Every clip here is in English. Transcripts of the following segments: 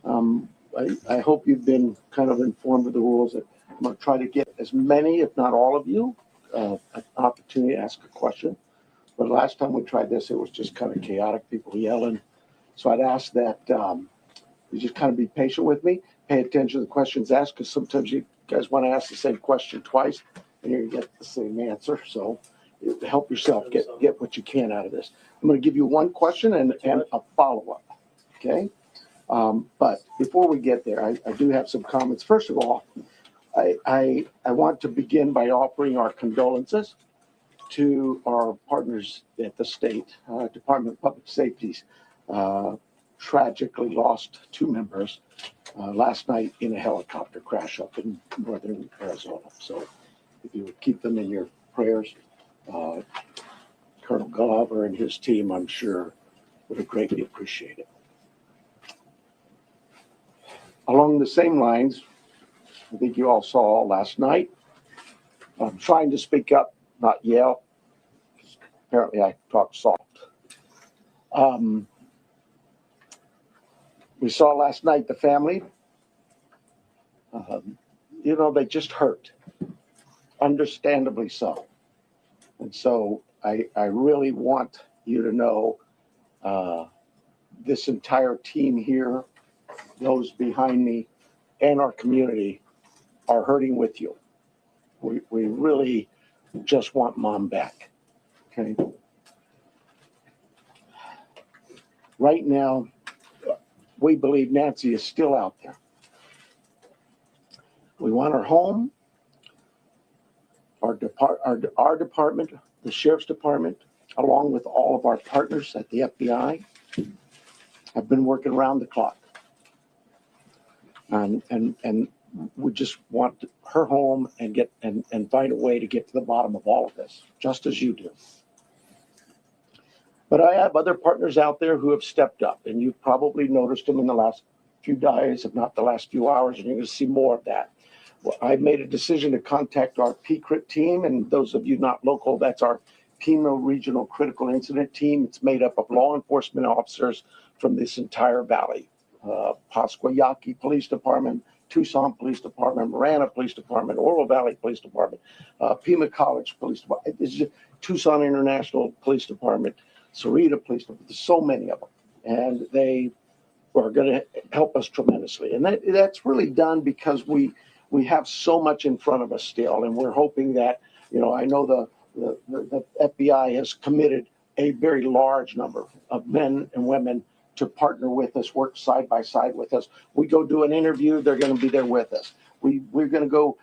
I hope you've been kind of informed of the rules. I'm going to try to get as many, if not all of you, an opportunity to ask a question. But last time we tried this, it was just kind of chaotic, people yelling. So I'd ask that you just kind of be patient with me, pay attention to the questions asked, because sometimes you guys want to ask the same question twice, and you're going to get the same answer. So help yourself get what you can out of this. I'm going to give you one question and a follow-up, okay? But before we get there, I do have some comments. First of all, I want to begin by offering our condolences to our partners at the state Department of Public Safety's tragically lost 2 members last night in a helicopter crash up in northern Arizona. So if you would keep them in your prayers, Colonel Glover and his team, I'm sure, would have greatly appreciate it. Along the same lines, I think you all saw last night, I'm trying to speak up, not yell. Apparently I talk soft. We saw last night the family, they just hurt, understandably so. And so I really want you to know this entire team here, those behind me, and our community are hurting with you. We really just want Mom back, okay? Right now, we believe Nancy is still out there. We want her home. Our department, the Sheriff's Department, along with all of our partners at the FBI, have been working around the clock. And we just want her home and find a way to get to the bottom of all of this, just as you do. But I have other partners out there who have stepped up, and you've probably noticed them in the last few days, if not the last few hours, and you're going to see more of that. Well, I made a decision to contact our PCRIT team, and those of you not local, that's our Pima Regional Critical Incident Team. It's made up of law enforcement officers from this entire valley. Pasquayaki Police Department, Tucson Police Department, Marana Police Department, Oro Valley Police Department, Pima College Police Department, it's just Tucson International Police Department, Sarita Police Department. There's so many of them, and they are going to help us tremendously. And that's really done because we have so much in front of us still, and we're hoping that, I know the FBI has committed a very large number of men and women to partner with us, work side by side with us. We go do an interview, they're going to be there with us. We're going to go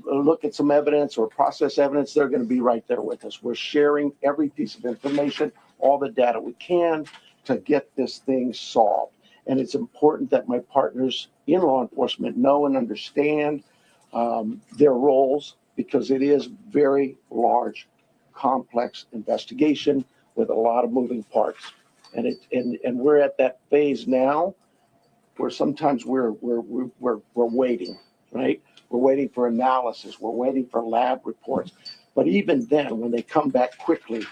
look at some evidence or process evidence, they're going to be right there with us. We're sharing every piece of information, all the data we can to get this thing solved. And it's important that my partners in law enforcement know and understand their roles, because it is very large, complex investigation with a lot of moving parts. And we're at that phase now where sometimes we're waiting, right? We're waiting for analysis. We're waiting for lab reports. But even then, when they come back quickly,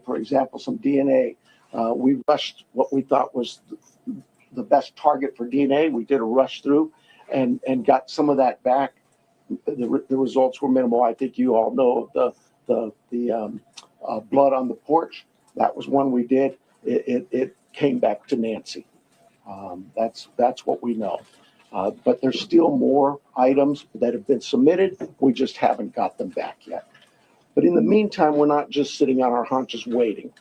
for example, some DNA, we rushed what we thought was the best target for DNA. We did a rush through and got some of that back. The results were minimal. I think you all know the blood on the porch. That was one we did. It came back to Nancy. That's what we know. But there's still more items that have been submitted. We just haven't got them back yet. But in the meantime, we're not just sitting on our haunches waiting.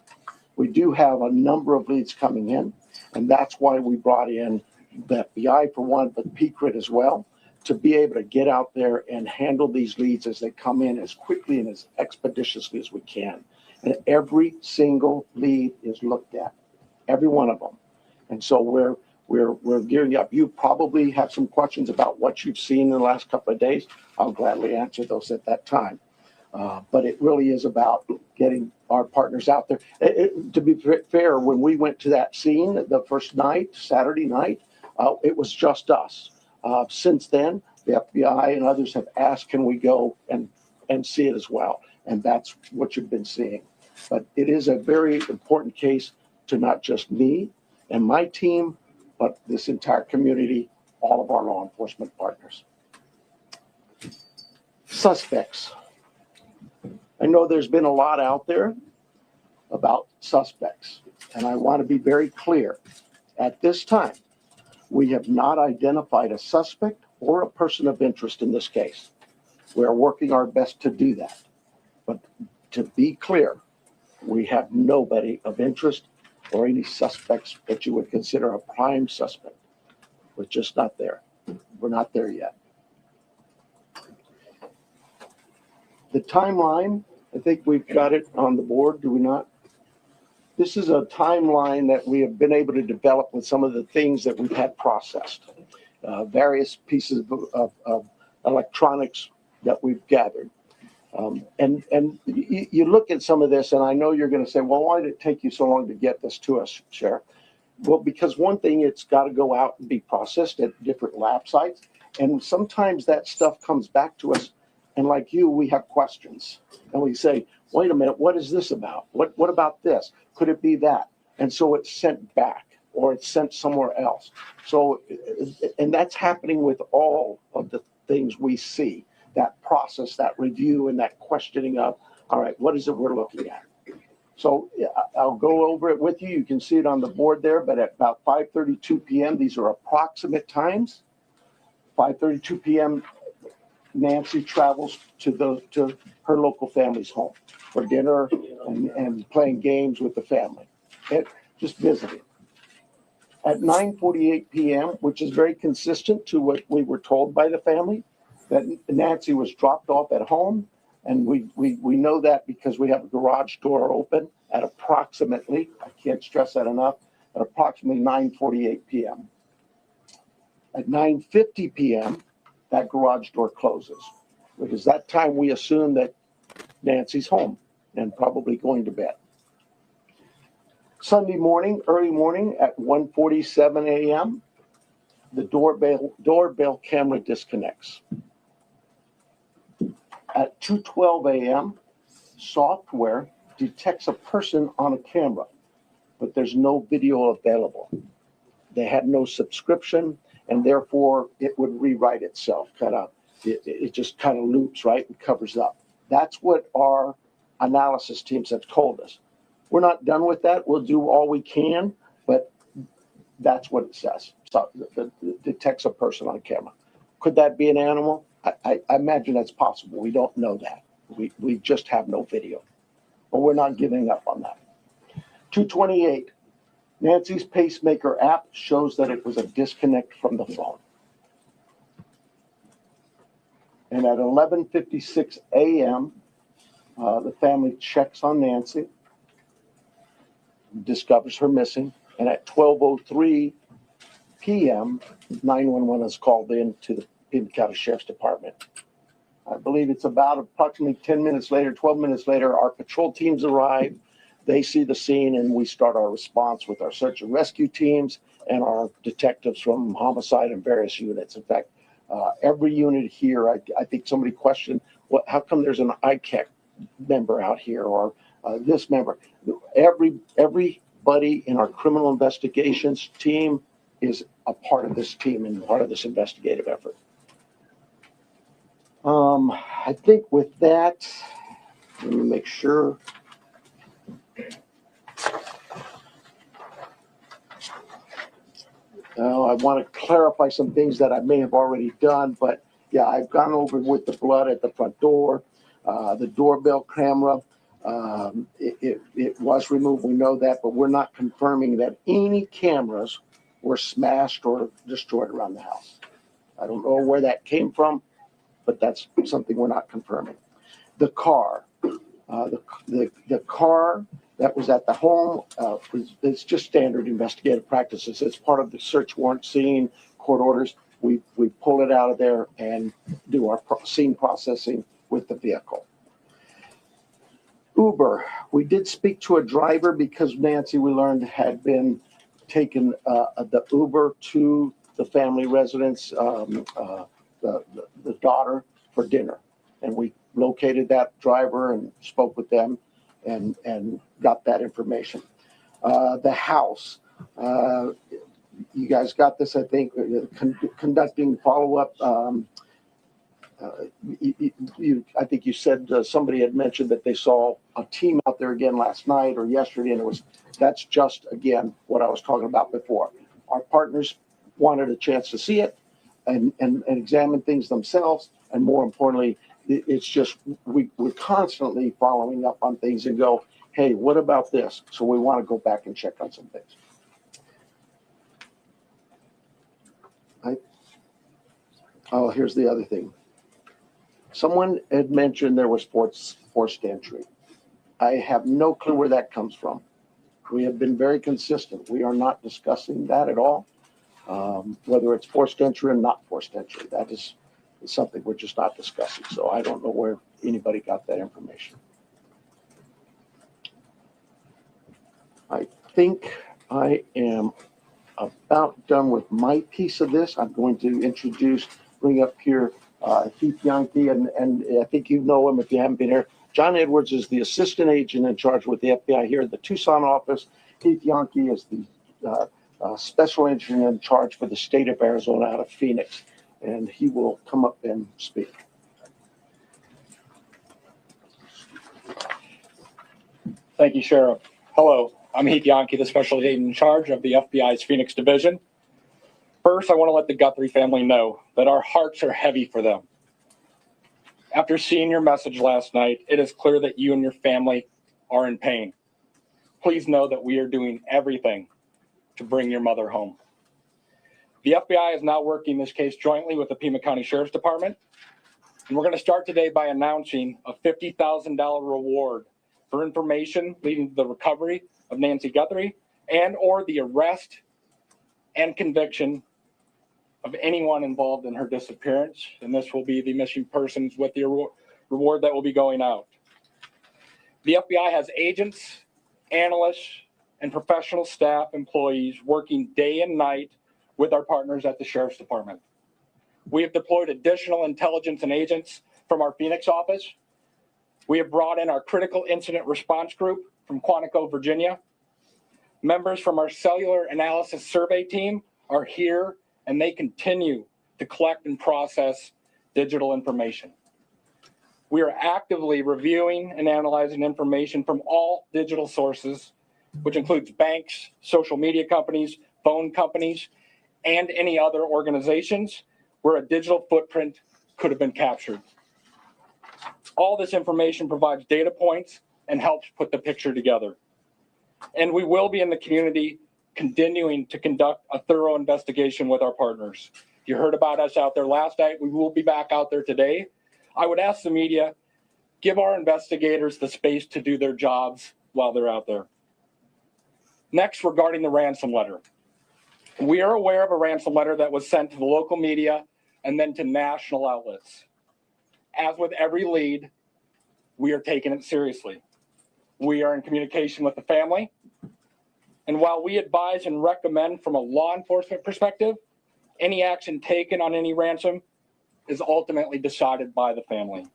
We do have a number of leads coming in, and that's why we brought in the FBI for one, but PCRIT as well, to be able to get out there and handle these leads as they come in as quickly and as expeditiously as we can. And every single lead is looked at, every one of them. And so we're gearing up. You probably have some questions about what you've seen in the last couple of days. I'll gladly answer those at that time. But it really is about getting our partners out there. To be fair, when we went to that scene the first night, Saturday night, it was just us. Since then, the FBI and others have asked, can we go and see it as well? And that's what you've been seeing. But it is a very important case to not just me and my team, but this entire community, all of our law enforcement partners. Suspects. I know there's been a lot out there about suspects, and I want to be very clear. At this time, we have not identified a suspect or a person of interest in this case. We are working our best to do that. But to be clear, we have nobody of interest or any suspects that you would consider a prime suspect. We're just not there. We're not there yet. The timeline, I think we've got it on the board, do we not? This is a timeline that we have been able to develop with some of the things that we've had processed. Various pieces of electronics that we've gathered. And you look at some of this, and I know you're going to say, well, why did it take you so long to get this to us, Sheriff? Well, because one thing, it's got to go out and be processed at different lab sites. And sometimes that stuff comes back to us. And like you, we have questions. And we say, wait a minute, what is this about? What about this? Could it be that? And so it's sent back or it's sent somewhere else. So, and that's happening with all of the things we see, that process, that review, and that questioning of, all right, what is it we're looking at? So I'll go over it with you. You can see it on the board there, but at about 5:32 p.m., these are approximate times. 5:32 p.m., Nancy travels to her local family's home for dinner and playing games with the family, and just visiting. At 9:48 p.m., which is very consistent to what we were told by the family, that Nancy was dropped off at home, and we know that because we have a garage door open at approximately, I can't stress that enough, at approximately 9:48 p.m. At 9:50 p.m., that garage door closes, because that time we assume that Nancy's home and probably going to bed. Sunday morning, early morning at 1:47 a.m., the doorbell camera disconnects. At 2:12 a.m., software detects a person on a camera, but there's no video available. They had no subscription, and therefore it would rewrite itself. It just kind of loops, right, and covers up. That's what our analysis teams have told us. We're not done with that. We'll do all we can, but that's what it says. So it detects a person on camera. Could that be an animal? I imagine that's possible. We don't know that. We just have no video, but we're not giving up on that. 2:28. Nancy's pacemaker app shows that it was a disconnect from the phone. And at 11:56 a.m., the family checks on Nancy, discovers her missing, and at 12:03 p.m., 911 is called in to the Pima County Sheriff's Department. I believe it's about approximately 10 minutes later, 12 minutes later, our patrol teams arrive. They see the scene, and we start our response with our search and rescue teams and our detectives from homicide and various units. In fact, every unit here, I think somebody questioned, how come there's an ICAC member out here or this member? Everybody in our criminal investigations team is a part of this team and part of this investigative effort. I think with that, let me make sure. I want to clarify some things that I may have already done, but yeah, I've gone over with the blood at the front door, the doorbell camera. It was removed, we know that, but we're not confirming that any cameras were smashed or destroyed around the house. I don't know where that came from, but that's something we're not confirming. The car, the car that was at the home, it's just standard investigative practices. It's part of the search warrant scene, court orders. We pull it out of there and do our scene processing with the vehicle. Uber, we did speak to a driver because Nancy, we learned, had been taken the Uber to the family residence, the daughter, for dinner. And we located that driver and spoke with them and got that information. The house, You guys got this, I think, conducting follow-up. I think you said somebody had mentioned that they saw a team out there again last night or yesterday, and that's just, again, what I was talking about before. Our partners wanted a chance to see it and examine things themselves, and more importantly, it's just we're constantly following up on things and go, hey, what about this? So we want to go back and check on some things. Oh, here's the other thing. Someone had mentioned there was forced entry. I have no clue where that comes from. We have been very consistent. We are not discussing that at all. Whether it's forced entry or not forced entry, that is something we're just not discussing. So I don't know where anybody got that information. I think I am about done with my piece of this. I'm going to bring up here Heath Yankee, and I think you know him if you haven't been here. John Edwards is the assistant agent in charge with the FBI here at the Tucson office. Heath Yankee is the special agent in charge for the state of Arizona out of Phoenix, and he will come up and speak. Thank you, Sheriff. Hello, I'm Heath Yankee, the special agent in charge of the FBI's Phoenix Division. First, I want to let the Guthrie family know that our hearts are heavy for them. After seeing your message last night, it is clear that you and your family are in pain. Please know that we are doing everything to bring your mother home. The FBI is now working this case jointly with the Pima County Sheriff's Department, and we're going to start today by announcing a $50,000 reward for information leading to the recovery of Nancy Guthrie and or the arrest and conviction of anyone involved in her disappearance, and this will be the missing persons with the reward that will be going out. The FBI has agents, analysts, and professional staff employees working day and night with our partners at the Sheriff's Department. We have deployed additional intelligence and agents from our Phoenix office. We have brought in our critical incident response group from Quantico, Virginia. Members from our cellular analysis survey team are here, and they continue to collect and process digital information. We are actively reviewing and analyzing information from all digital sources, which includes banks, social media companies, phone companies, and any other organizations where a digital footprint could have been captured. All this information provides data points and helps put the picture together. And we will be in the community continuing to conduct a thorough investigation with our partners. You heard about us out there last night. We will be back out there today. I would ask the media, give our investigators the space to do their jobs while they're out there. Next, regarding the ransom letter. We are aware of a ransom letter that was sent to the local media and then to national outlets. As with every lead, we are taking it seriously. We are in communication with the family. And while we advise and recommend from a law enforcement perspective, any action taken on any ransom is ultimately decided by the family.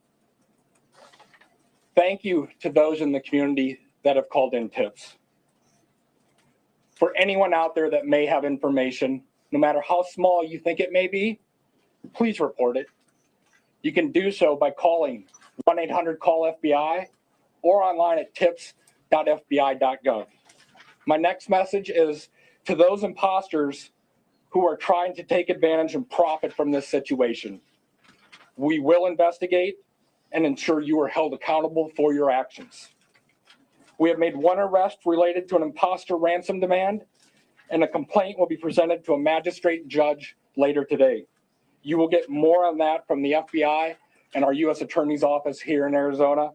Thank you to those in the community that have called in tips. For anyone out there that may have information, no matter how small you think it may be, please report it. You can do so by calling 1-800-CALL-FBI or online at tips.fbi.gov. My next message is to those imposters who are trying to take advantage and profit from this situation. We will investigate and ensure you are held accountable for your actions. We have made one arrest related to an imposter ransom demand, and a complaint will be presented to a magistrate judge later today. You will get more on that from the FBI and our U.S. Attorney's Office here in Arizona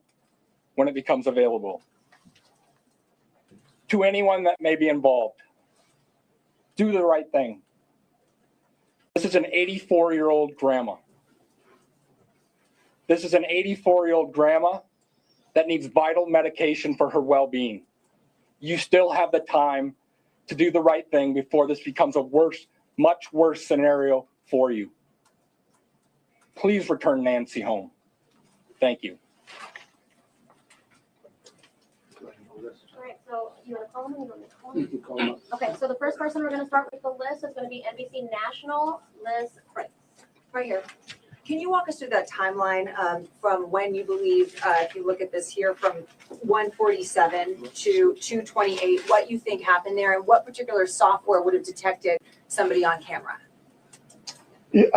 when it becomes available. To anyone that may be involved, do the right thing. This is an 84-year-old grandma. This is an 84-year-old grandma that needs vital medication for her well-being. You still have the time to do the right thing before this becomes a worse, much worse scenario for you. Please return Nancy home. Thank you. All right, so you want to call them? You want me to call them? You can call them up. Okay, so the first person we're going to start with the list is going to be NBC National, Liz Fritz. Right here. Can you walk us through that timeline from when you believe, if you look at this here, from 147 to 228, what you think happened there and what particular software would have detected somebody on camera? Yeah,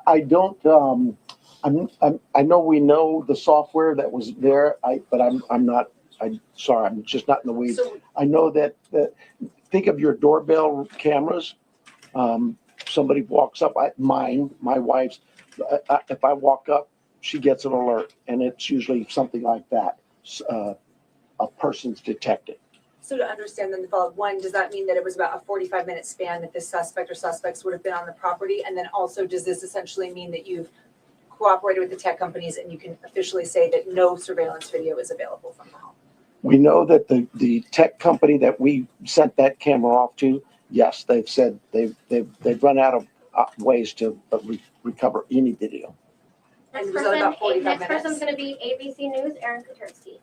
I don't. I know we know the software that was there. But I'm not. I'm sorry. I'm just not in the weeds. So, I know that. Think of your doorbell cameras. Somebody walks up. My wife's. If I walk up, she gets an alert, and it's usually something like that. A person's detected. so to understand then the follow-up, one, does that mean that it was about a 45-minute span that this suspect or suspects would have been on the property? And then also, does this essentially mean that you've cooperated with the tech companies and you can officially say that no surveillance video is available from the home? We know that the tech company that we sent that camera off to, yes, they've said they've run out of ways to recover any video. And was that about 45 next minutes? person's going to be ABC News, Aaron Kutersky.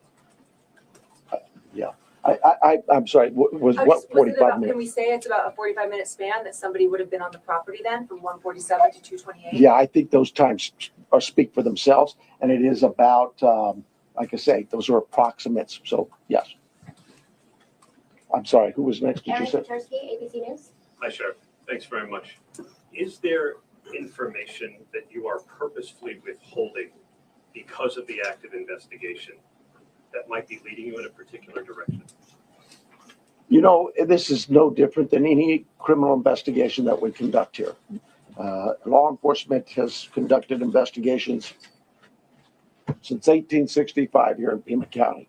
I'm sorry. Was what 45 Can minutes? we say it's about a 45-minute span that somebody would have been on the property then from 147 to 228? Yeah, I think those times speak for themselves, and it is about like I say, those are approximates. So yes. I'm sorry. Who was next? Did Aaron you say? Kutersky, ABC News. Hi, Sheriff. Thanks very much. Is there information that you are purposefully withholding because of the active investigation that might be leading you in a particular direction? You know, this is no different than any criminal investigation that we conduct here. Law enforcement has conducted investigations since 1865 here in Pima County.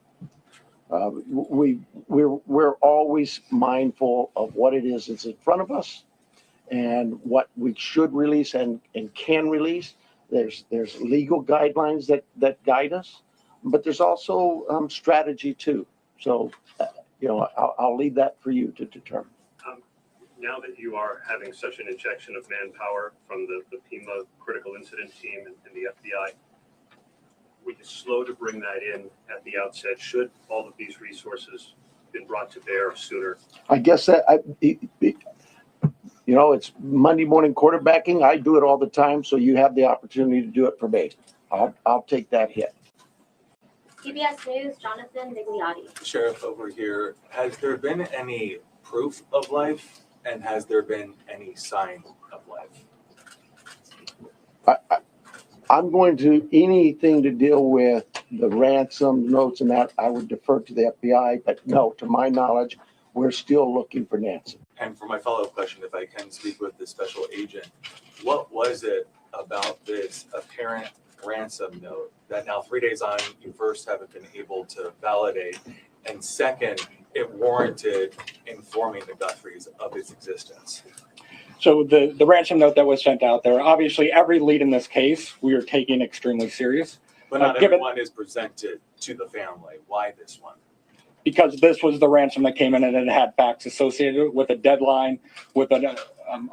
We're always mindful of what it is that's in front of us and what we should release and can release. There's legal guidelines that guide us, but there's also strategy too. So, I'll leave that for you to determine. Now that you are having such an injection of manpower from the Pima critical incident team and the FBI, were you slow to bring that in at the outset? Should all of these resources been brought to bear sooner? I guess that it's Monday morning quarterbacking. I do it all the time, so you have the opportunity to do it for me. I'll take that hit. CBS News, Jonathan Vigliotti. Sheriff, over here, has there been any proof of life, and has there been any sign of life? I'm going to anything to deal with the ransom notes and that. I would defer to the FBI, but no, to my knowledge, we're still looking for Nancy. And for my follow-up question, if I can speak with the special agent, what was it about this apparent ransom note that now 3 days on, you first haven't been able to validate, and second, it warranted informing the Guthries of its existence? So the ransom note that was sent out there, obviously every lead in this case, we are taking extremely serious. But not given- everyone is presented to the family. Why this one? Because this was the ransom that came in and it had facts associated with a deadline, with a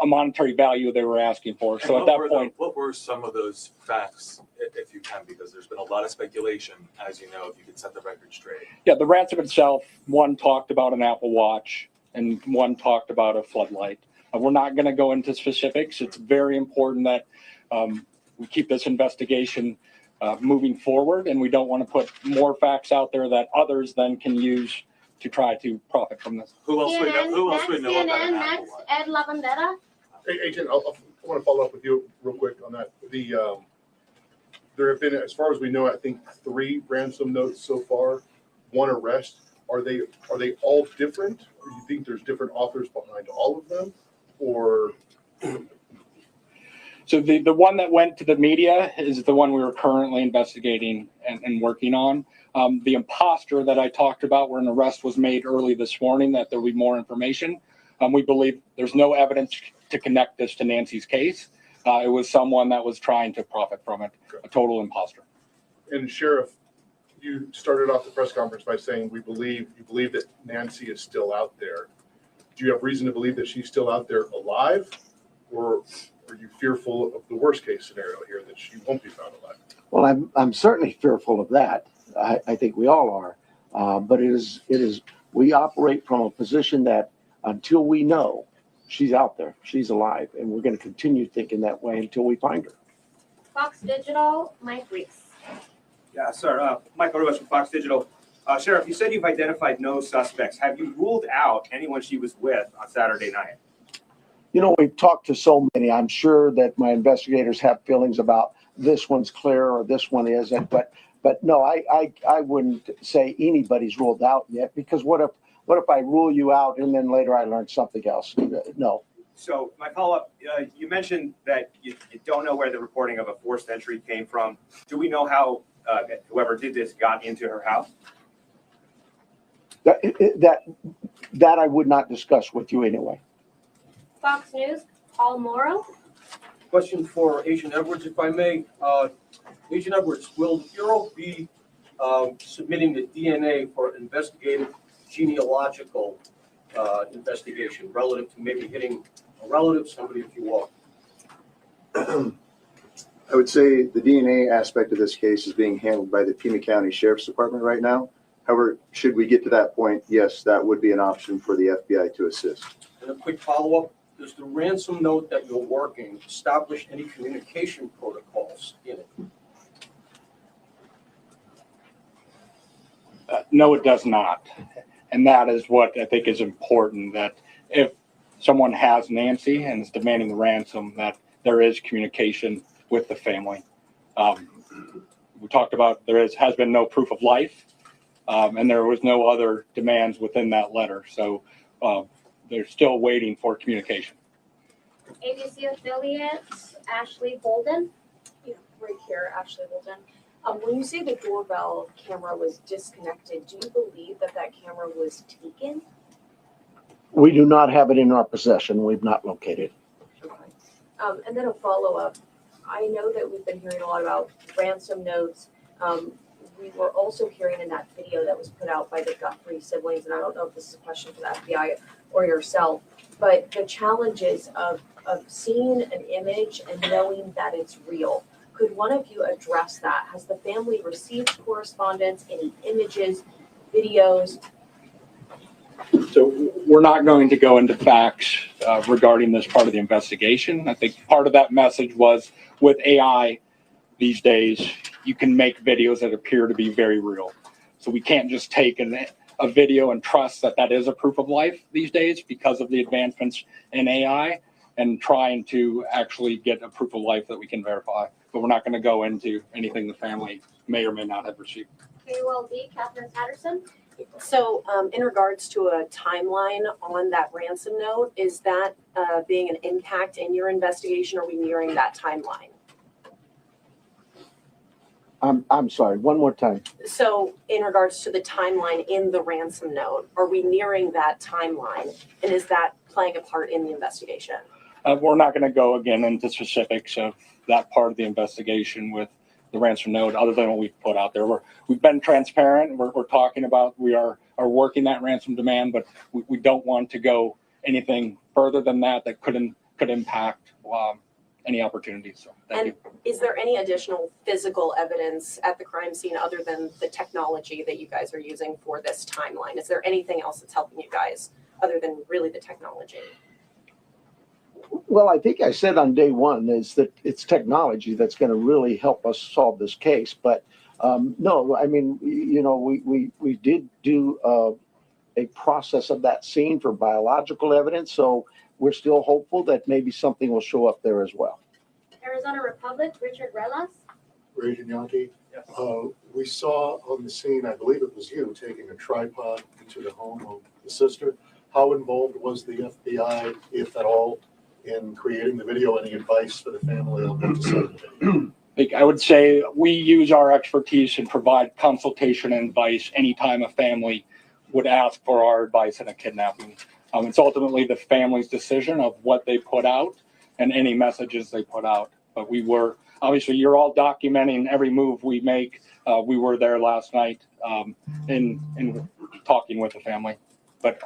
monetary value they were asking for. So at that point, what were some of those facts, if you can, because there's been a lot of speculation, as you know, if you could set the record straight. yeah, the ransom itself, one talked about an Apple Watch and one talked about a floodlight. We're not going to go into specifics. It's very important that we keep this investigation moving forward, and we don't want to put more facts out there that others then can use to try to profit from this. Who else we know about an CNN, Apple next, Watch? Ed Lavandera. Hey, Agent, I want to follow up with you real quick on that. There have been, as far as we know, I think 3 ransom notes so far, 1 arrest. Are they all different? Or do you think there's different authors behind all of them? Or So the one that went to the media is the one we were currently investigating and working on. The imposter that I talked about, where an arrest was made early this morning, that there will be more information. We believe there's no evidence to connect this to Nancy's case. It was someone that was trying to profit from it, a total imposter. and Sheriff, you started off the press conference by saying you believe that Nancy is still out there. Do you have reason to believe that she's still out there alive, or are you fearful of the worst case scenario here, that she won't be found alive? Well, I'm certainly fearful of that. I think we all are. But it is we operate from a position that until we know she's out there, she's alive, and we're going to continue thinking that way until we find her. Fox Digital, Mike Reese. Yeah, sir. Michael Ruiz from Fox Digital. Sheriff, you said you've identified no suspects. Have you ruled out anyone she was with on Saturday night? You know, we've talked to so many. I'm sure that my investigators have feelings about this one's clear or this one isn't, but no, I wouldn't say anybody's ruled out yet, because what if I rule you out and then later I learn something else? No. So my follow-up, you mentioned that you don't know where the reporting of a forced entry came from. Do we know how whoever did this got into her house? That I would not discuss with you anyway. Fox News, Paul Morrow. Question for Agent Edwards, if I may. Agent Edwards, will the Bureau be submitting the DNA for investigative genealogical investigation relative to maybe hitting a relative, somebody if you will? I would say the DNA aspect of this case is being handled by the Pima County Sheriff's Department right now. However, should we get to that point, yes, that would be an option for the FBI to assist. And a quick follow-up, does the ransom note that you're working establish any communication protocols in it? No, it does not. And that is what I think is important, that if someone has Nancy and is demanding the ransom, that there is communication with the family. We talked about has been no proof of life, and there was no other demands within that letter. So they're still waiting for communication. ABC affiliate, Ashley Bolden. Yeah, right here, Ashley Bolden. When you say the doorbell camera was disconnected, do you believe that camera was taken? We do not have it in our possession. We've not located it. Okay. And then a follow-up. I know that we've been hearing a lot about ransom notes. We were also hearing in that video that was put out by the Guthrie siblings, and I don't know if this is a question for the FBI or yourself, but the challenges of seeing an image and knowing that it's real. Could one of you address that? Has the family received correspondence, any images, videos? So we're not going to go into facts regarding this part of the investigation. I think part of that message was with AI these days, you can make videos that appear to be very real. So we can't just take a video and trust that is a proof of life these days because of the advancements in AI and trying to actually get a proof of life that we can verify. But we're not going to go into anything the family may or may not have received. KOLD, Catherine Patterson. So in regards to a timeline on that ransom note, is that being an impact in your investigation? Are we nearing that timeline? I'm sorry, one more time. So in regards to the timeline in the ransom note, are we nearing that timeline? And is that playing a part in the investigation? We're not going to go again into specifics of that part of the investigation with the ransom note, other than what we've put out there. We've been transparent. We're talking about we are working that ransom demand, but we don't want to go anything further than that could impact any opportunities. So thank you. Is there any additional physical evidence at the crime scene other than the technology that you guys are using for this timeline? Is there anything else that's helping you guys other than really the technology? Well, I think I said on day one is that it's technology that's going to really help us solve this case. But no, I mean, you know, we did do a process of that scene for biological evidence. So we're still hopeful that maybe something will show up there as well. Arizona Republic, Richard Relas. Agent Yankee, Yes. we saw on the scene, I believe it was you, taking a tripod into the home of the sister. How involved was the FBI, if at all, in creating the video? Any advice for the family on what to say in the video? I would say we use our expertise and provide consultation and advice anytime a family would ask for our advice in a kidnapping. It's ultimately the family's decision of what they put out and any messages they put out. But we were, obviously, you're all documenting every move we make. We were there last night in talking with the family. But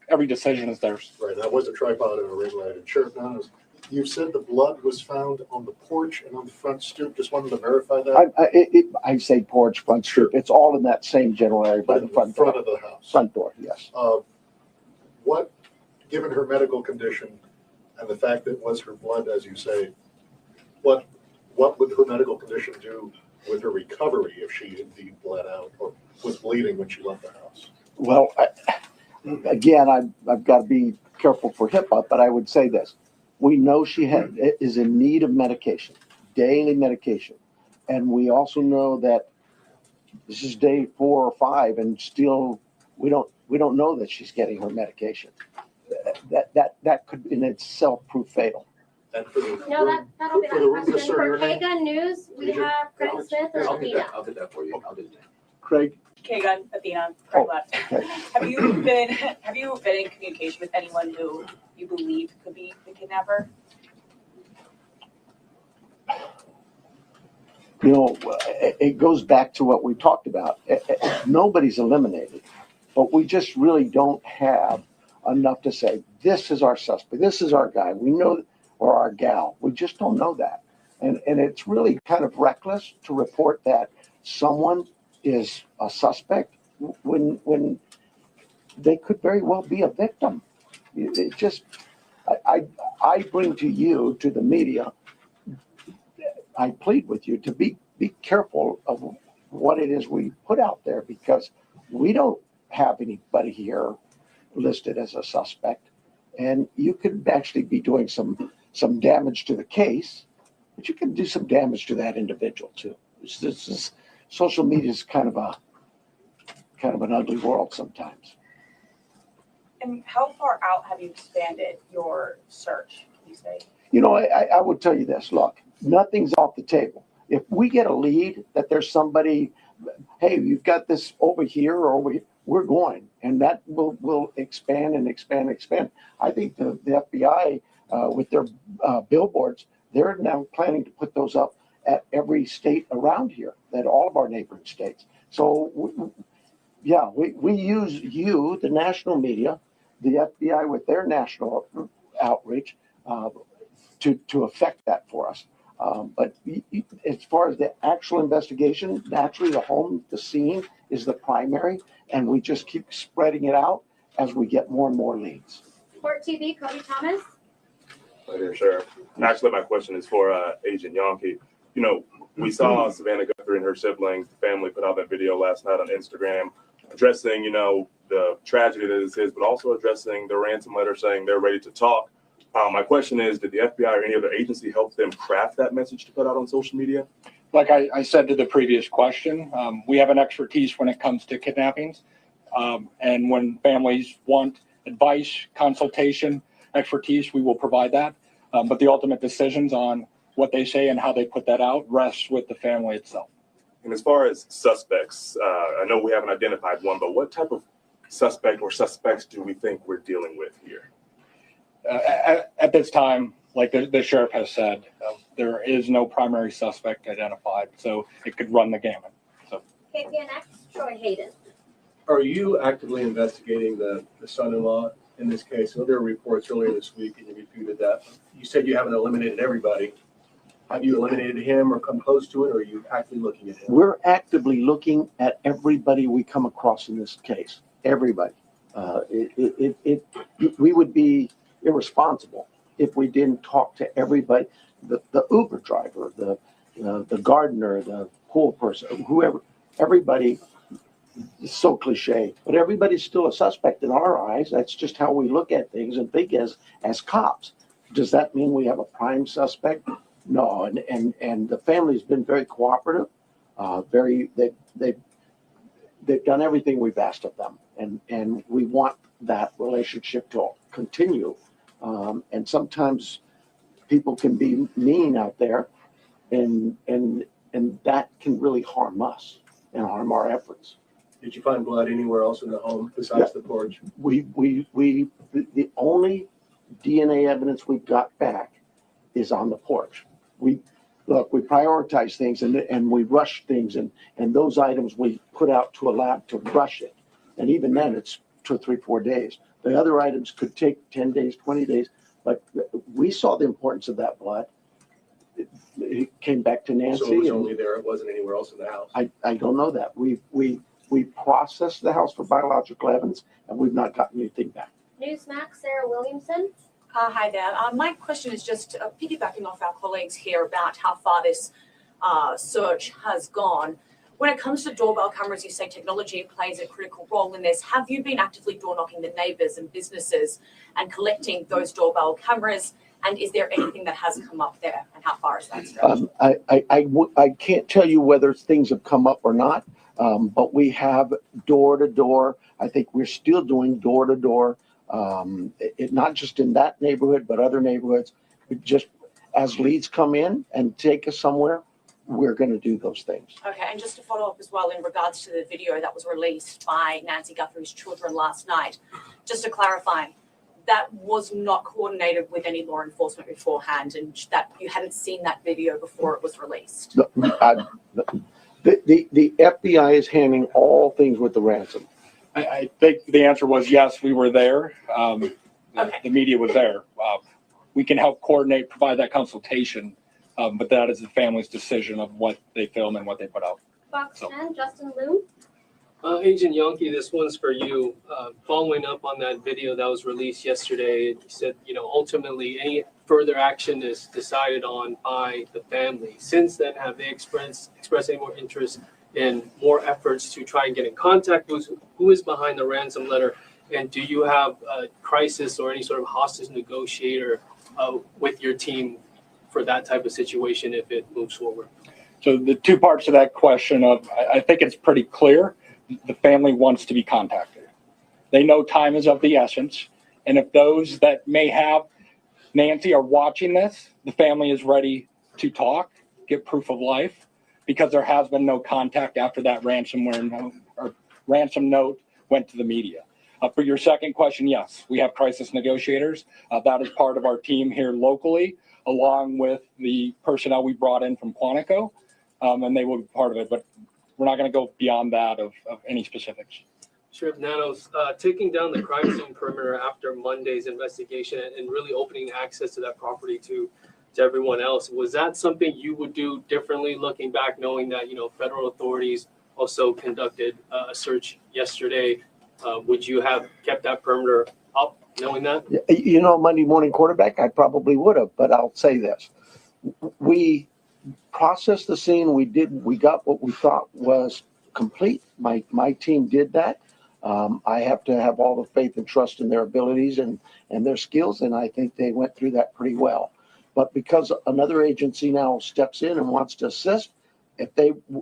every decision is theirs. Right, that was a tripod and a ring light. And Sheriff Donis, You said the blood was found on the porch and on the front stoop. Just wanted to verify that. I say porch, front stoop. It's all in that same general area by But the in front front door. of the house. Front door, yes. What, given her medical condition and the fact that it was her blood, as you say, what would her medical condition do with her recovery if she indeed bled out or was bleeding when she left the house? Well, again, I've got to be careful for HIPAA, but I would say this. We know she is in need of medication, daily medication. And we also know that this is day 4 or 5 and still we don't know that she's getting her medication. That could in itself prove fatal. And for the No, that'll be for the that room, question. sir, For your name? KGUN News, we Agent have Craig Edwards? Smith or I'll do Athena. that. I'll do that for you. I'll do that. Craig? Kagan, Athena, Craig Oh, left. okay. Have you been in communication with anyone who you believe could be the kidnapper? You know, it goes back to what we talked about. Nobody's eliminated, but we just really don't have enough to say, this is our suspect, this is our guy, we know, or our gal. We just don't know that. And it's really kind of reckless to report that someone is a suspect when they could very well be a victim. It just, I bring to you, to the media, I plead with you to be careful of what it is we put out there, because we don't have anybody here listed as a suspect. And you could actually be doing some damage to the case, but you can do some damage to that individual too. Social media is kind of an ugly world sometimes. And how far out have you expanded your search, can you say? You know, I would tell you this, look, nothing's off the table. If we get a lead that there's somebody, hey, you've got this over here or over here, we're going, and that will expand and expand and expand. I think the FBI, with their billboards, they're now planning to put those up at every state around here, at all of our neighboring states. So, we use you, the national media, the FBI with their national outreach, to affect that for us. But as far as the actual investigation, naturally the scene is the primary, and we just keep spreading it out as we get more and more leads. Court TV, Cody Thomas. Hi there, Sheriff. Actually, my question is for Agent Yonke. You know, we saw Savannah Guthrie and her siblings, the family put out that video last night on Instagram addressing, you know, the tragedy that this is, but also addressing the ransom letter saying they're ready to talk. My question is, did the FBI or any other agency help them craft that message to put out on social media? Like I said to the previous question, we have an expertise when it comes to kidnappings. And when families want advice, consultation, expertise, we will provide that. But the ultimate decisions on what they say and how they put that out rests with the family itself. And as far as suspects, I know we haven't identified one, but what type of suspect or suspects do we think we're dealing with here? At this time, like the sheriff has said, there is no primary suspect identified, so it could run the gamut. So, KPNX, Troy Hayden. Are you actively investigating the son-in-law in this case? So there were reports earlier this week and you refuted that. You said you haven't eliminated everybody. Have you eliminated him or come close to it, or are you actively looking at him? We're actively looking at everybody we come across in this case. Everybody. We would be irresponsible if we didn't talk to everybody. The Uber driver, the gardener, the pool person, whoever. Everybody. It's so cliche, but everybody's still a suspect in our eyes. That's just how we look at things and think as cops. Does that mean we have a prime suspect? No, and the family's been very cooperative. They've done everything we've asked of them, and we want that relationship to continue. And sometimes people can be mean out there, and that can really harm us and harm our efforts. Did you find blood anywhere else in the home besides the porch? The only DNA evidence we got back is on the porch. We prioritize things and we rush things, and those items we put out to a lab to rush it. And even then it's 2, 3, 4 days. The other items could take 10 days, 20 days, But we saw the importance of that blood. It came back to Nancy. So it was and only there, it wasn't anywhere else in the house? I don't know that. We processed the house for biological evidence, and we've not gotten anything back. Newsmax, Sarah Williamson. Hi there. My question is just piggybacking off our colleagues here about how far this search has gone. When it comes to doorbell cameras, you say technology plays a critical role in this. Have you been actively door knocking the neighbors and businesses and collecting those doorbell cameras? And is there anything that has come up there, and how far is that stretched? I can't tell you whether things have come up or not, but we have door to door. I think we're still doing door to door, not just in that neighborhood, but other neighborhoods. Just as leads come in and take us somewhere, we're going to do those things. Okay, and just to follow up as well in regards to the video that was released by Nancy Guthrie's children last night, just to clarify, that was not coordinated with any law enforcement beforehand, and that you hadn't seen that video before it was released? The FBI is handling all things with the ransom. I think the answer was yes, we were there. Okay. The media was there. We can help coordinate, provide that consultation, but that is the family's decision of what they film and what they put out. Fox 10, Justin Liu. Agent Yonke, this one's for you. Following up on that video that was released yesterday, you said, ultimately any further action is decided on by the family. Since then, have they expressed any more interest in more efforts to try and get in contact with who is behind the ransom letter? And do you have a crisis or any sort of hostage negotiator with your team for that type of situation if it moves forward? So the two parts of that question I think it's pretty clear. The family wants to be contacted. They know time is of the essence. And if those that may have Nancy are watching this, the family is ready to talk, get proof of life, because there has been no contact after that ransom note went to the media. For your second question, yes, we have crisis negotiators. That is part of our team here locally, along with the personnel we brought in from Quantico, and they will be part of it. But we're not going to go beyond that of any specifics. Sheriff Nanos, taking down the crime scene perimeter after Monday's investigation and really opening access to that property to everyone else, was that something you would do differently looking back, knowing that, federal authorities also conducted a search yesterday? Would you have kept that perimeter up, knowing that? Monday morning quarterback, I probably would have, but I'll say this. We processed the scene. We got what we thought was complete. My team did that. I have to have all the faith and trust in their abilities and their skills, and I think they went through that pretty well. But because another agency now steps in and wants to assist,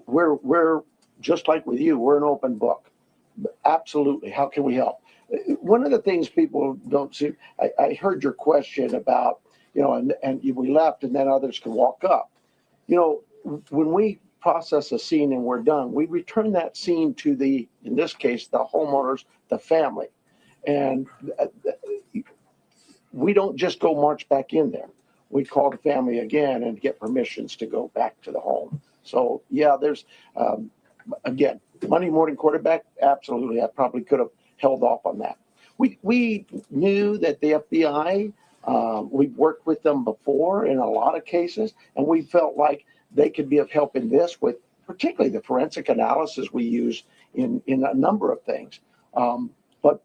we're just like with you, we're an open book. Absolutely. How can we help? One of the things people don't see, I heard your question about, and we left and then others can walk up. When we process a scene and we're done, we return that scene to in this case, the homeowners, the family. And we don't just go march back in there. We call the family again and get permissions to go back to the home. So yeah, there's, again, Monday morning quarterback, absolutely. I probably could have held off on that. We knew that the FBI, we've worked with them before in a lot of cases, and we felt like they could be of help in this with particularly the forensic analysis we use in a number of things. But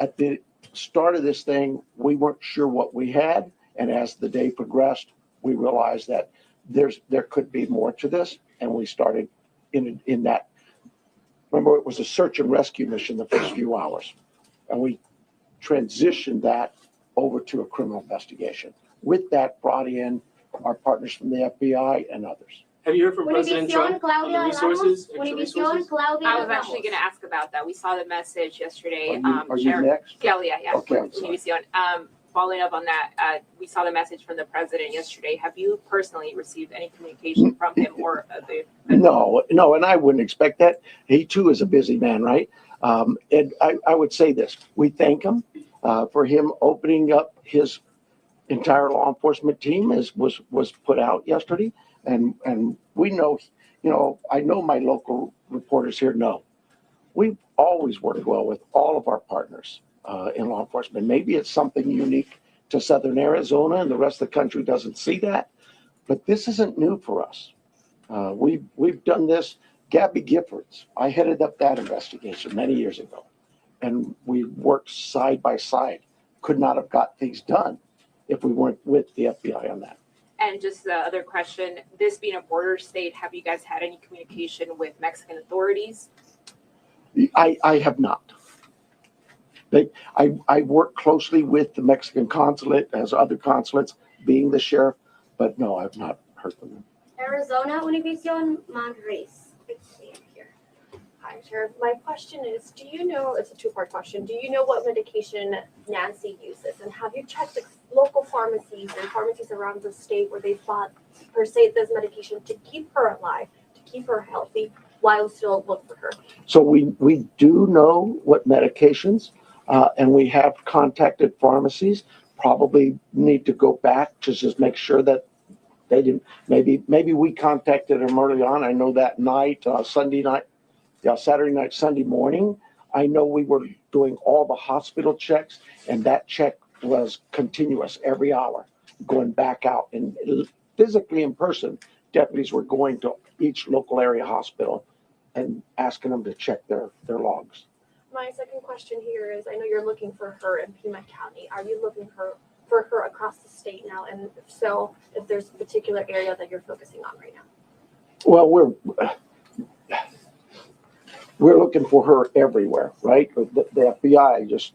at the start of this thing, we weren't sure what we had. And as the day progressed, we realized that there could be more to this. And we started in that. Remember, it was a search and rescue mission the first few hours. And we transitioned that over to a criminal investigation. With that, brought in our partners from the FBI and others. Have you heard from President Trump on the resources? I was actually going to ask about that. We saw the message yesterday. Are you next? Yeah. Okay, I'm sorry. Following up on that, we saw the message from the president yesterday. Have you personally received any communication from him or the? No, and I wouldn't expect that. He too is a busy man, right? And I would say this: we thank him for him opening up his entire law enforcement team, as was put out yesterday, and we know, I know my local reporters here know we've always worked well with all of our partners in law enforcement. Maybe it's something unique to southern Arizona, and the rest of the country doesn't see that. But this isn't new for us. We've done this. Gabby Giffords, I headed up that investigation many years ago, and we worked side by side. Could not have got things done if we weren't with the FBI on that. And just the other question, this being a border state, have you guys had any communication with Mexican authorities? I have not. I work closely with the Mexican consulate, as other consulates, being the sheriff, but no, I've not heard from them. Arizona, Univision Madres. Hi, Sheriff. My question is, do you know, it's a two-part question, do you know what medication Nancy uses? And have you checked the local pharmacies and pharmacies around the state where they bought, per se, this medication to keep her alive, to keep her healthy, while still look for her? So we do know what medications, and we have contacted pharmacies. Probably need to go back to just make sure that they didn't, maybe we contacted them early on. I know that night, Sunday night, Saturday night, Sunday morning, I know we were doing all the hospital checks, and that check was continuous every hour, going back out. And physically in person, deputies were going to each local area hospital and asking them to check their logs. My second question here is, I know you're looking for her in Pima County. Are you looking for her across the state now? And if so, if there's a particular area that you're focusing on right now? Well, we're looking for her everywhere, right? The FBI just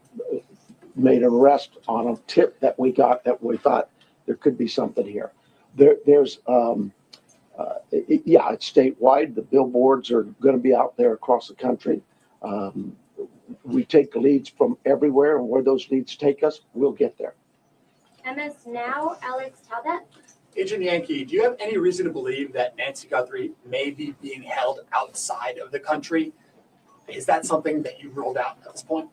made an arrest on a tip that we got that we thought there could be something here. It's statewide. The billboards are going to be out there across the country. We take leads from everywhere, and where those leads take us, we'll get there. MS Now, Alex Talbot. Agent Yankee, do you have any reason to believe that Nancy Guthrie may be being held outside of the country? Is that something that you ruled out at this point?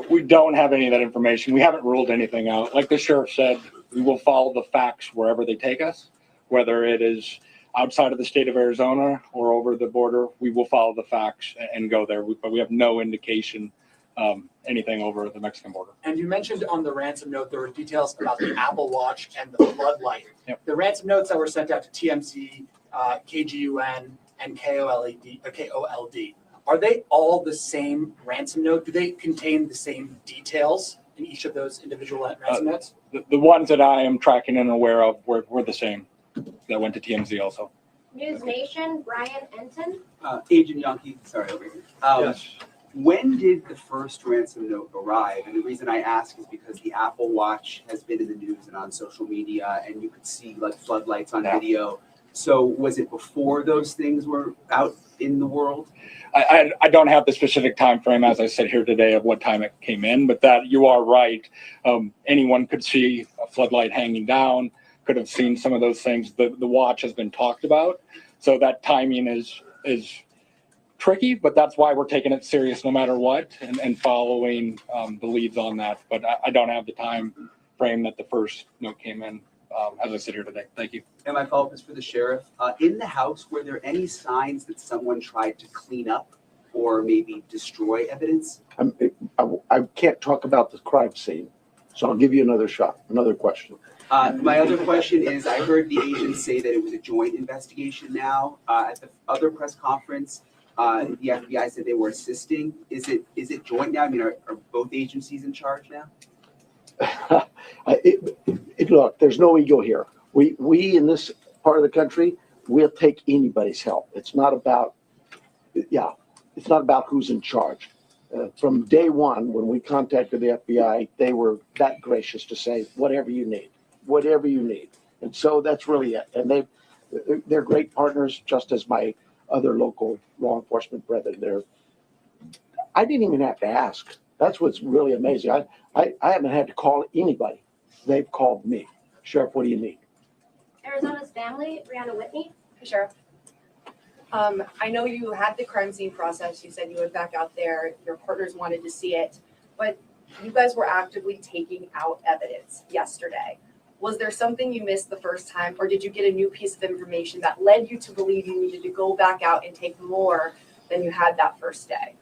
We don't have any of that information. We haven't ruled anything out. Like the sheriff said, we will follow the facts wherever they take us, whether it is outside of the state of Arizona or over the border. We will follow the facts and go there, but we have no indication anything over the Mexican border. And you mentioned on the ransom note there were details about the Apple Watch and the floodlight. Yep. The ransom notes that were sent out to TMZ, KGUN, and KOLD, are they all the same ransom note? Do they contain the same details in each of those individual ransom notes? The ones that I am tracking and aware of were the same that went to TMZ also. News Nation, Brian Enton. Agent Yankee, sorry, over here. Yes. When did the first ransom note arrive? And the reason I ask is because the Apple Watch has been in the news and on social media, and you could see like floodlights on video. So was it before those things were out in the world? I don't have the specific time frame, as I said here today, of what time it came in, but that you are right. Anyone could see a floodlight hanging down, could have seen some of those things. The watch has been talked about, so that timing is tricky, but that's why we're taking it serious no matter what, and following the leads on that. But I don't have the time frame that the first note came in, as I sit here today. Thank you. And my follow-up is for the sheriff. In the house, were there any signs that someone tried to clean up or maybe destroy evidence? I can't talk about the crime scene, so I'll give you another question. My other question is, I heard the agents say that it was a joint investigation now. At the other press conference, the FBI said they were assisting. Is it joint now? I mean, are both agencies in charge now? Look, there's no ego here. We in this part of the country, we'll take anybody's help. It's not about who's in charge. From day one, when we contacted the FBI, they were that gracious to say, whatever you need. And so that's really it. And they're great partners, just as my other local law enforcement brethren. I didn't even have to ask. That's what's really amazing. I haven't had to call anybody. They've called me. Sheriff, what do you need? Arizona's Family, Brianna Whitney. Hey, Sheriff. I know you had the crime scene process. You said you went back out there. Your partners wanted to see it, but you guys were actively taking out evidence yesterday. Was there something you missed the first time, or did you get a new piece of information that led you to believe you needed to go back out and take more than you had that first day?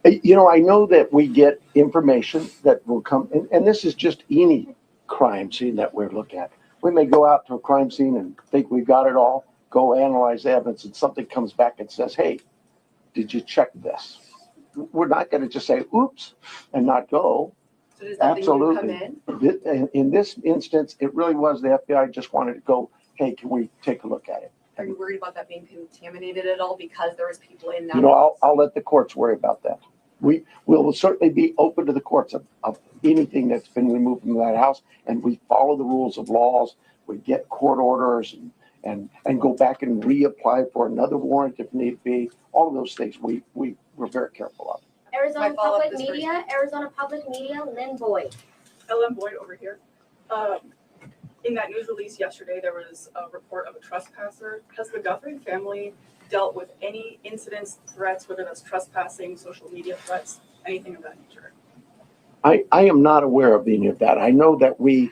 I know that we get information that will come, and this is just any crime scene that we're looking at. We may go out to a crime scene and think we've got it all, go analyze the evidence, and something comes back and says, hey, did you check this? We're not going to just say, oops, and not go. So does that mean you come Absolutely. in? In this instance, it really was the FBI just wanted to go, hey, can we take a look at it? Are you worried about that being contaminated at all because there was people in that? You know, I'll let the courts worry about that. We will certainly be open to the courts of anything that's been removed from that house, and we follow the rules of laws. We get court orders and go back and reapply for another warrant if need be. All of those things we're very careful of. Arizona My follow-up Public is for- Arizona Public Media, Lynn Boyd. Ellen Boyd over here. In that news release yesterday, there was a report of a trespasser. Has the Guthrie family dealt with any incidents, threats, whether that's trespassing, social media threats, anything of that nature? I am not aware of any of that. I know that we,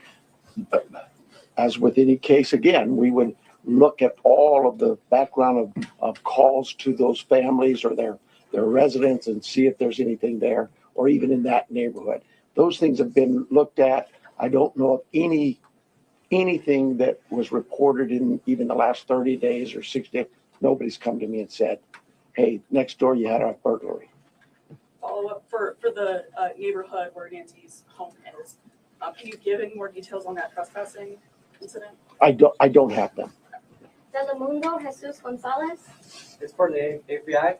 as with any case, again, we would look at all of the background of calls to those families or their residents and see if there's anything there, or even in that neighborhood. Those things have been looked at. I don't know of anything that was reported in even the last 30 days or 60 days. Nobody's come to me and said, hey, next door you had a burglary. Follow up for the neighborhood where Nancy's home is. Can you give any more details on that trespassing incident? I don't have them. Telemundo, Jesus Gonzalez. It's for the FBI.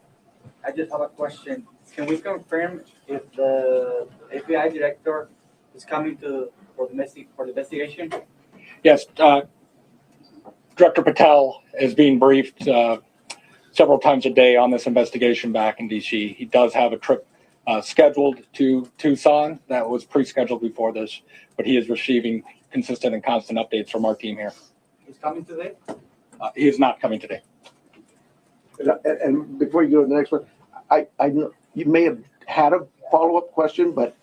I just have a question. Can we confirm if the FBI director is coming for the investigation? Yes, Director Patel is being briefed several times a day on this investigation back in DC. He does have a trip scheduled to Tucson that was pre-scheduled before this, but he is receiving consistent and constant updates from our team here. He's coming today? He is not coming today. And before you go to the next one, I know you may have had a follow-up question, but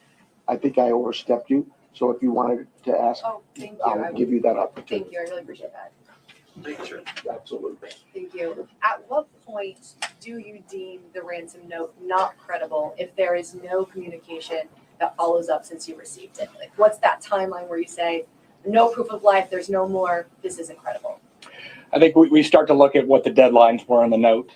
I think I overstepped you. So if you wanted to ask, Oh, thank you. I'll give you that opportunity. Thank you. I really appreciate that. Absolutely. Thank you. At what point do you deem the ransom note not credible if there is no communication that follows up since you received it? Like, what's that timeline where you say, no proof of life, there's no more, this isn't credible? I think we start to look at what the deadlines were in the note.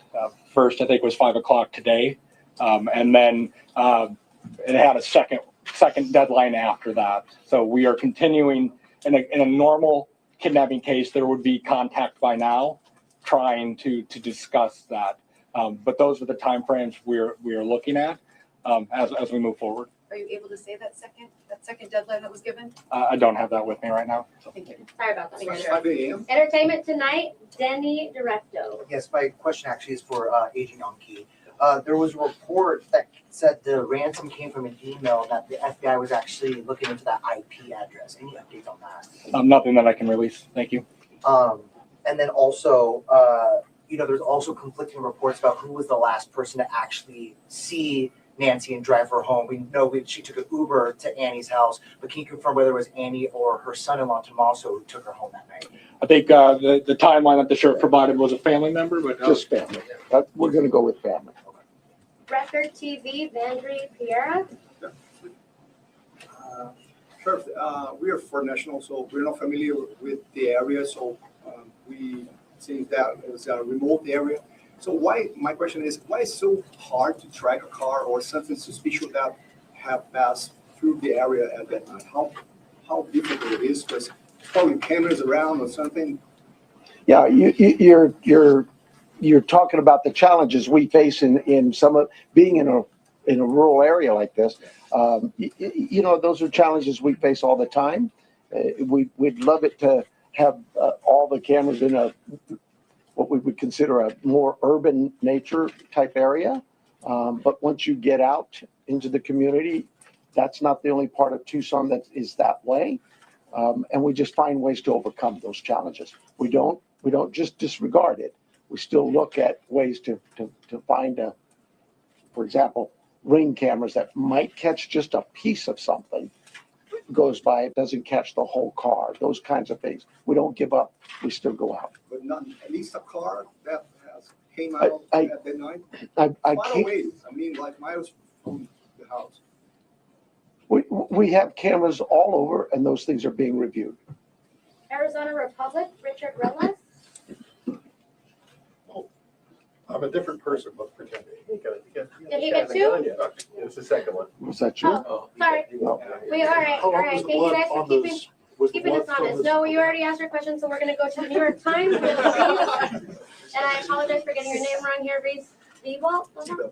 First, I think it was 5 o'clock today. And then it had a second deadline after that. So we are continuing in a normal kidnapping case, there would be contact by now trying to discuss that. But those are the timeframes we are looking at as we move forward. Are you able to say that second deadline that was given? I don't have that with me right now. So. Thank you. Sorry about that. Thank you. 5 a.m. Entertainment Tonight, Denny Directo. Yes, my question actually is for Agent Yonke. There was a report that said the ransom came from an email that the FBI was actually looking into that IP address. Any updates on that? Nothing that I can release. Thank you. And then also, there's also conflicting reports about who was the last person to actually see Nancy and drive her home. We know she took an Uber to Annie's house, but can you confirm whether it was Annie or her son-in-law Tommaso who took her home that night? I think the timeline that the sheriff provided was a family member, but just family. We're going to go with family. Record TV, Vandry Piera. Sheriff, we are for national, so we're not familiar with the area. So we think that it was a remote area. So my question is, why is it so hard to track a car or something suspicious that have passed through the area at that night? How difficult it is, because probably cameras around or something. Yeah, you're talking about the challenges we face in some of being in a rural area like this. Those are challenges we face all the time. We'd love it to have all the cameras in what we would consider a more urban nature type area. But once you get out into the community, that's not the only part of Tucson that is that way. And we just find ways to overcome those challenges. We don't just disregard it. We still look at ways to find for example, ring cameras that might catch just a piece of something goes by, it doesn't catch the whole car, those kinds of things. We don't give up, we still go out. But not at least a car that came out at that night? I Far can't, away, like miles from the house. We have cameras all over and those things are being reviewed. Arizona Republic, Richard Relis. I'm a different person, but pretend. Did he get two? It's the second one. Was that you? Oh, sorry. No. Wait, all right. Thank you guys for keeping us honest. No, you already asked your question, so we're gonna go to the New York Times. And I apologize for getting your name wrong here, Reese. Devo?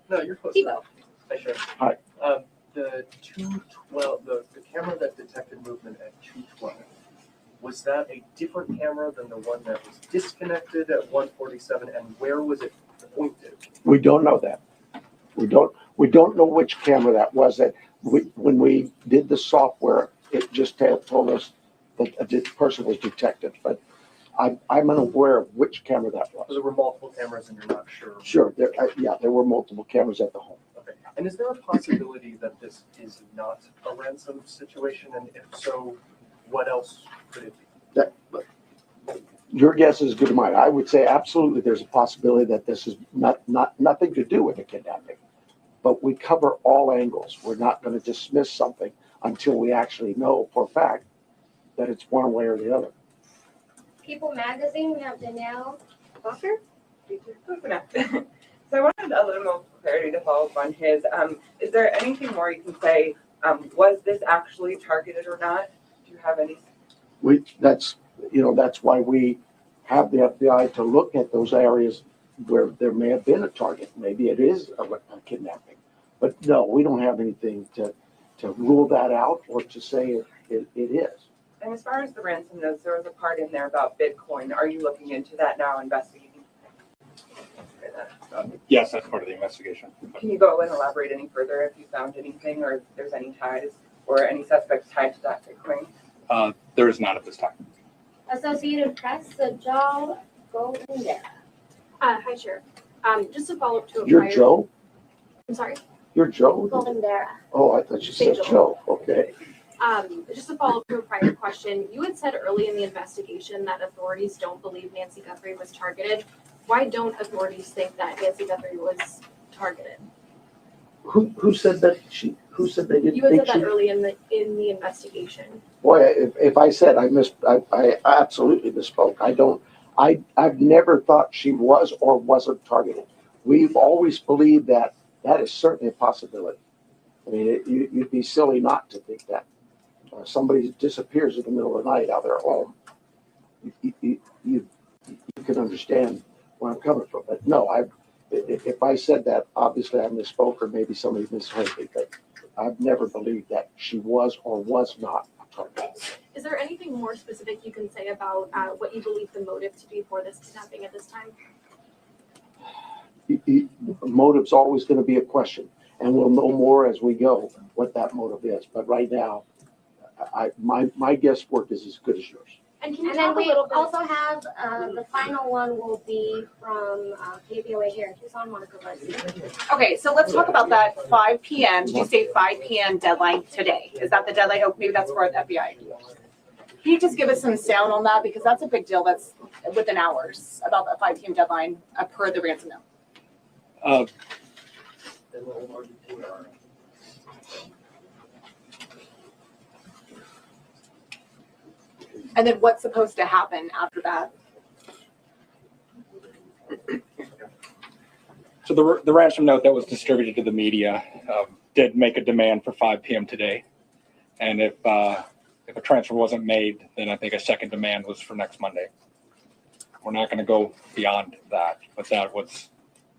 No, you're close. Devo. Hi, Sheriff. Hi. The 212, the camera that detected movement at 212, was that a different camera than the one that was disconnected at 147, and where was it pointed? We don't know that. We don't know which camera that was. When we did the software, it just told us that a person was detected, but I'm unaware of which camera that was. So there were multiple cameras and you're not sure? Sure, there were multiple cameras at the home. Okay. And is there a possibility that this is not a ransom situation? And if so, what else could it be? Your guess is as good as mine. I would say absolutely there's a possibility that this is nothing to do with a kidnapping. But we cover all angles. We're not going to dismiss something until we actually know for a fact that it's one way or the other. People Magazine, we have Danielle Bucker. So I wanted a little more clarity to follow up on his. Is there anything more you can say? Was this actually targeted or not? Do you have any? That's why we have the FBI to look at those areas where there may have been a target. Maybe it is a kidnapping. But no, we don't have anything to rule that out or to say it is. And as far as the ransom notes, there was a part in there about Bitcoin. Are you looking into that now, investigating? Yes, that's part of the investigation. Can you go and elaborate any further if you found anything or if there's any ties or any suspects tied to that Bitcoin? There is not at this time. Associated Press, Joe Goldendera. Hi, Sheriff. Just to follow up to a You're prior. Joe? I'm sorry? You're Joe? Goldendera. Oh, I thought you said Joe. Okay. Just to follow up to a prior question, you had said early in the investigation that authorities don't believe Nancy Guthrie was targeted. Why don't authorities think that Nancy Guthrie was targeted? Who said that who said they didn't You had think said she? that early in the investigation. Boy, if I said I absolutely misspoke. I've never thought she was or wasn't targeted. We've always believed that is certainly a possibility. I mean, you'd be silly not to think that. Somebody disappears in the middle of the night out of their home. You can understand where I'm coming from. But no, if I said that, obviously I misspoke or maybe somebody misheard me. But I've never believed that she was or was not targeted. Is there anything more specific you can say about what you believe the motive to be for this kidnapping at this time? Motive's always going to be a question, and we'll know more as we go what that motive is. But right now, my guesswork is as good as yours. And then we also have, the final one will be from KBOA here in Tucson, Monica Leslie. Okay, so let's talk about that 5 p.m. Did you say 5 p.m. deadline today? Is that the deadline? Oh, maybe that's for the FBI. Can you just give us some sound on that? Because that's a big deal. That's within hours about that 5 p.m. deadline per the ransom note. And then what's supposed to happen after that? So the ransom note that was distributed to the media did make a demand for 5 p.m. today. And if a transfer wasn't made, then I think a second demand was for next Monday. We're not going to go beyond that, but that was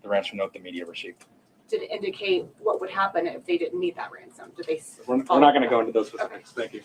the ransom note the media received. Did it indicate what would happen if they didn't meet that ransom? Did they? We're not going to go into those specifics. Thank you.